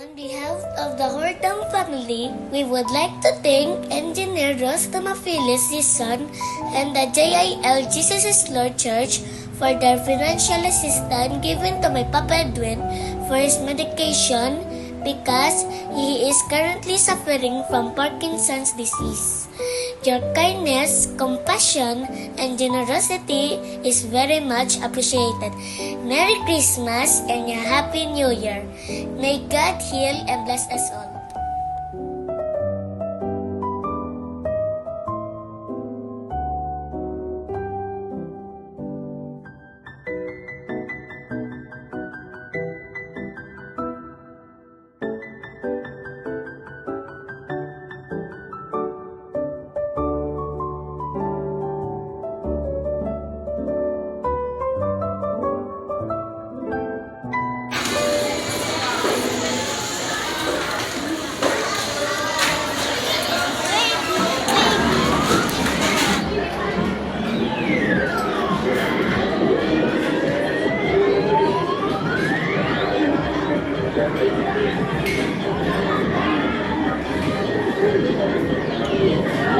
On behalf of the Hortam family, we would like to thank Engineer Ros Tomafilis, his son, and the JIL Jesus is Lord Church for their financial assistance given to my Papa Edwin for his medication because he is currently suffering from Parkinson's disease. Your kindness, compassion, and generosity is very much appreciated. Merry Christmas and a Happy New Year. May God heal and bless us all.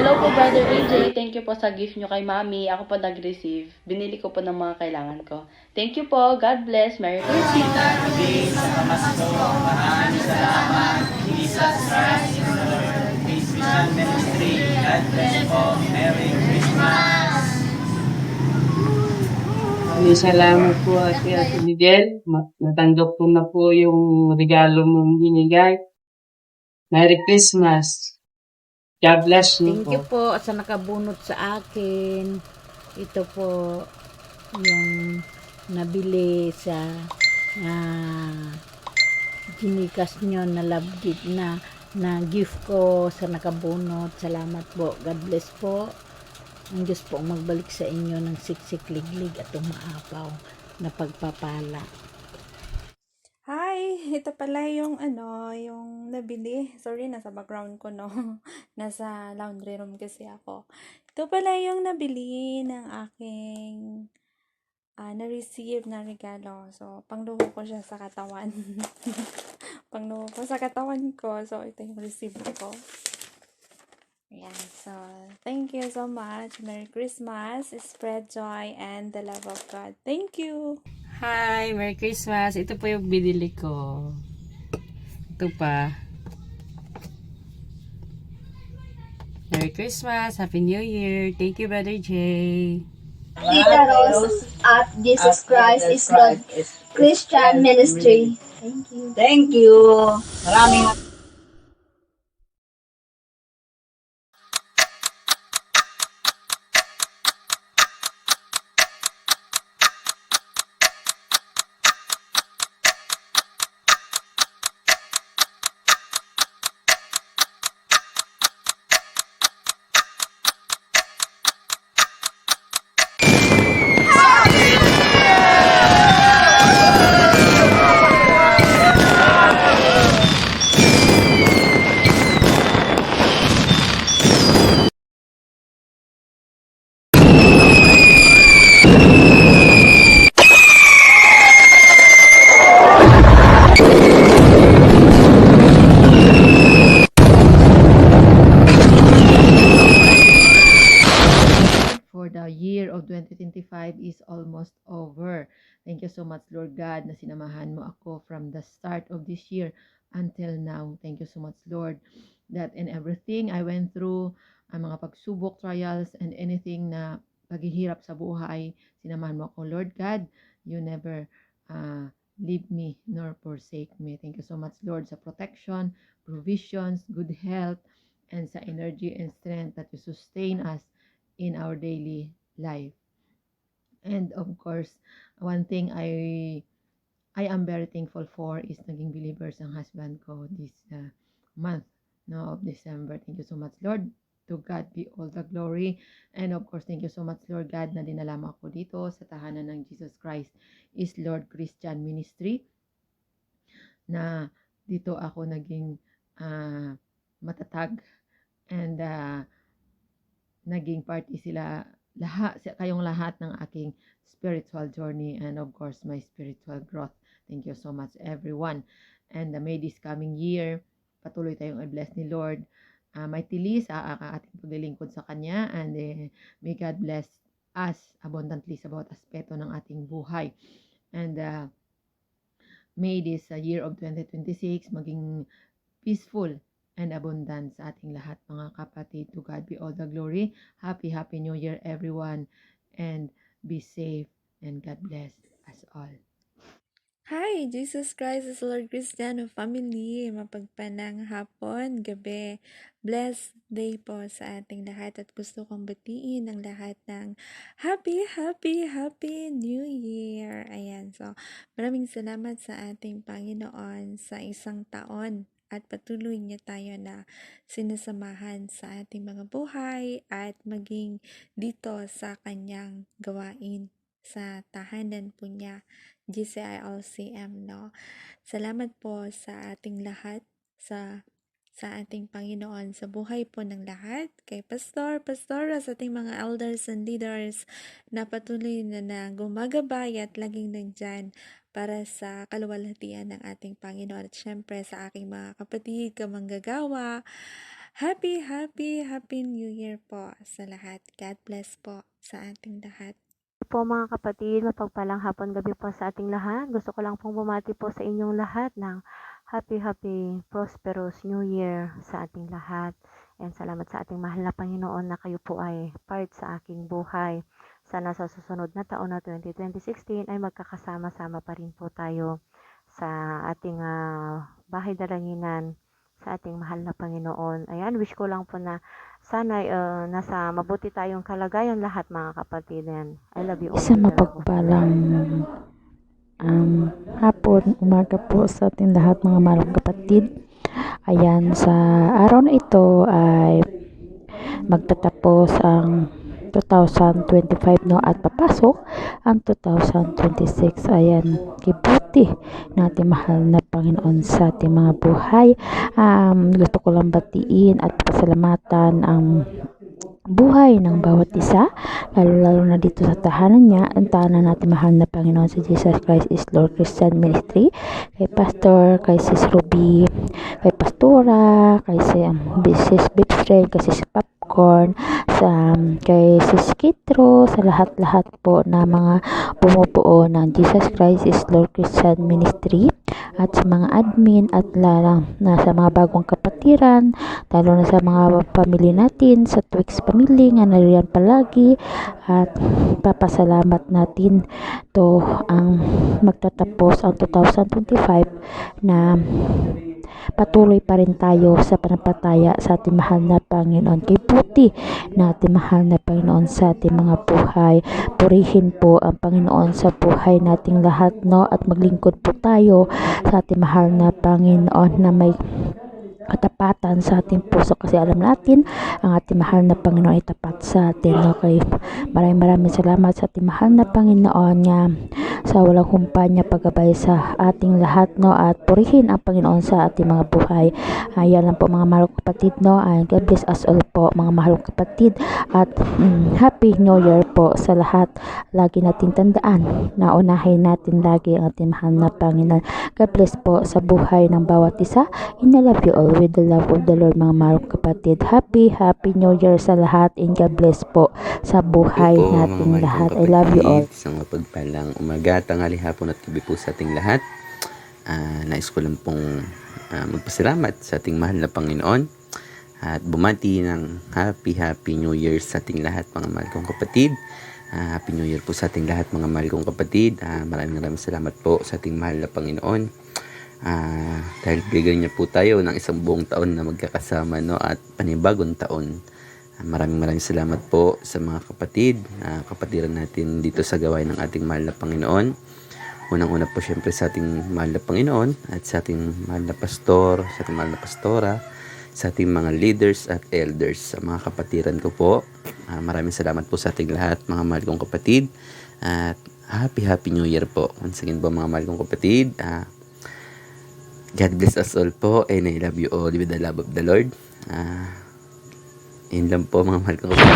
Hello po, Brother AJ. Thank you po sa gift nyo kay Mami. Ako po nag-receive. Binili ko po ng mga kailangan ko. Thank you po. God bless. Merry Christmas. Maraming salamat. Jesus Christ is the Lord. Peace Mission Ministry. God bless po. Merry Christmas. Maraming salamat po Ate Miguel. Natanggap ko na po yung regalo mong binigay. Merry Christmas. God bless niyo Thank po. you po sa nakabunot sa akin. Ito po yung nabili sa ginikas nyo na love gift na gift ko sa nakabunot. Salamat po. God bless po. Ang Diyos po ang magbalik sa inyo ng siksik, liglig at umaapaw na pagpapala. Hi! Ito pala yung yung nabili. Sorry, nasa background ko, no? Nasa laundry room kasi ako. Ito pala yung nabili ng aking na-receive na regalo. So, pangluho ko siya sa katawan. Pangluho ko sa katawan ko. So, ito yung receive ko. Ayan. So, thank you so much. Merry Christmas. Spread joy and the love of God. Thank you! Hi! Merry Christmas! Ito po yung binili ko. Ito pa. Merry Christmas! Happy New Year! Thank you, Brother Jay! Caros at Jesus Christ is God Christian Ministry. Thank you. Thank you. Maraming for the year of 2025 is almost over. Thank you so much, Lord God, na sinamahan mo ako from the start of this year until now. Thank you so much, Lord, that in everything I went through, ang mga pagsubok, trials, and anything na paghihirap sa buhay, sinamahan mo ako, Lord God. You never leave me nor forsake me. Thank you so much, Lord, sa protection, provisions, good health, and sa energy and strength that you sustain us in our daily life. And of course, one thing I am very thankful for is naging believers ang husband ko this month of December. Thank you so much, Lord. To God be all the glory. And of course, thank you so much, Lord God, na dinala mo ako dito sa tahanan ng Jesus Christ is Lord Christian Ministry, na dito ako naging matatag and naging party sila kayong lahat ng aking spiritual journey and of course my spiritual growth. Thank you so much everyone. And may this coming year, patuloy tayong i-bless ni Lord. May tilis sa ating paglilingkod sa Kanya and may God bless us abundantly sa bawat aspeto ng ating buhay. And may this year of 2026 maging peaceful and abundant sa ating lahat, mga kapatid. To God be all the glory. Happy New Year everyone and be safe and God bless us all. Hi! Jesus Christ is Lord Cristiano Family. Mapagpanang hapon, gabi. Blessed day po sa ating lahat at gusto kong batiin ang lahat ng Happy New Year! Ayan, so maraming salamat sa ating Panginoon sa isang taon at patuloy niya tayo na sinasamahan sa ating mga buhay at maging dito sa kanyang gawain sa tahanan po niya. GCILCM, no? Salamat po sa ating lahat, sa ating Panginoon, sa buhay po ng lahat, kay Pastora, sa ating mga elders and leaders na patuloy na gumagabay at laging nandyan para sa kaluwalhatian ng ating Panginoon at syempre sa aking mga kapatid, kamanggagawa. Happy New Year po sa lahat. God bless po sa ating lahat. Po mga kapatid, mapagpalang hapon gabi po sa ating lahat. Gusto ko lang pong bumati po sa inyong lahat ng happy, prosperous New Year sa ating lahat. And salamat sa ating mahal na Panginoon na kayo po ay part sa aking buhay. Sana sa susunod na taon na 2016 ay magkakasama-sama pa rin po tayo sa ating bahay dalanginan sa ating mahal na Panginoon. Ayan, wish ko lang po na sana nasa mabuti tayong kalagayan lahat mga kapatid. And I love you all. Isang mapagpalang hapon, umaga po sa ating lahat mga mahal kong kapatid. Ayan, sa araw na ito ay magtatapos ang 2025 no, at papasok ang 2026. Ayan, kibuti natin mahal na Panginoon sa ating mga buhay. Gusto ko lang batiin at pasalamatan ang buhay ng bawat isa, lalo na dito sa tahanan niya. Ang tahanan natin mahal na Panginoon si Jesus Christ is Lord Christian Ministry, kay Pastor, kay Sis Ruby, kay Pastora, kay Sis Bipstray, kay Sis Popcorn, kay Sis Kitro, sa lahat-lahat po na mga bumubuo ng Jesus Christ is Lord Christian Ministry, at sa mga admin at na sa mga bagong kapatiran, lalo na sa mga pamilya natin sa Twix Family nga nariyan palagi, at papasalamat natin to ang magtatapos ang 2025 na patuloy pa rin tayo sa panampalataya sa ating mahal na Panginoon. Kay puti na ating mahal na Panginoon sa ating mga buhay. Purihin po ang Panginoon sa buhay nating lahat, no, at maglingkod po tayo sa ating mahal na Panginoon na may katapatan sa ating puso, kasi alam natin ang ating mahal na Panginoon ay tapat sa atin. Okay, maraming salamat sa ating mahal na Panginoon niya sa walang kumpanya paggabay sa ating lahat, no, at purihin ang Panginoon sa ating mga buhay. Ayan lang po mga mahal kapatid, no, and God bless us all po mga mahal kapatid, at Happy New Year po sa lahat. Lagi nating tandaan na unahin natin lagi ang ating mahal na Panginoon. God bless po sa buhay ng bawat isa. And I love you all with the love of the Lord mga mahal kapatid. Happy New Year sa lahat, and God bless po sa buhay po, natin mga lahat. mahal I love you all. Isang mapagpalang umaga, tanghali, hapon at gabi po sa ating lahat. Nais ko lang pong magpasalamat sa ating mahal na Panginoon at bumati ng Happy New Year sa ating lahat mga mahal kong kapatid. Happy New Year po sa ating lahat mga mahal kong kapatid. Maraming salamat po sa ating mahal na Panginoon. Dahil bigyan niya po tayo ng isang buong taon na magkakasama, no, at panibagong taon. Maraming salamat po sa mga kapatid, kapatiran natin dito sa gawain ng ating mahal na Panginoon. Unang-una po syempre sa ating mahal na Panginoon at sa ating mahal na pastor, sa ating mahal na pastora, sa ating mga leaders at elders, sa mga kapatiran ko po. Maraming salamat po sa ating lahat mga mahal kong kapatid, at Happy New Year po. Once again po mga mahal kong kapatid, God bless us all po, and I love you all with the love of the Lord. Yun lang po mga mahal kong kapatid.